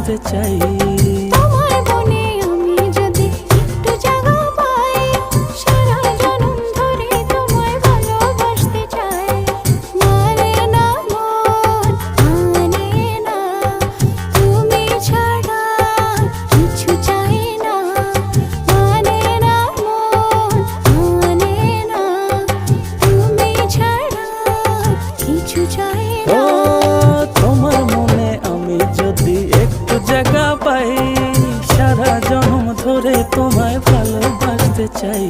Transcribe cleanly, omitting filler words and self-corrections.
ভালোবাসতে চাই। তোমার মনে আমি যদি একটু জায়গা পাই, সারা জনম ধরে তোমায় ভালোবাসতে চাই। মানে না মন, মানে না, তুমি ছাড়া কিছু চাই না। মানে না মন, মানে না, তুমি ছাড়া কিছু চাই না। ও তোমার মনে আমি যদি একটু জায়গা পাই, সারা জনম ধরে তোমায় ভালোবাসতে চাই।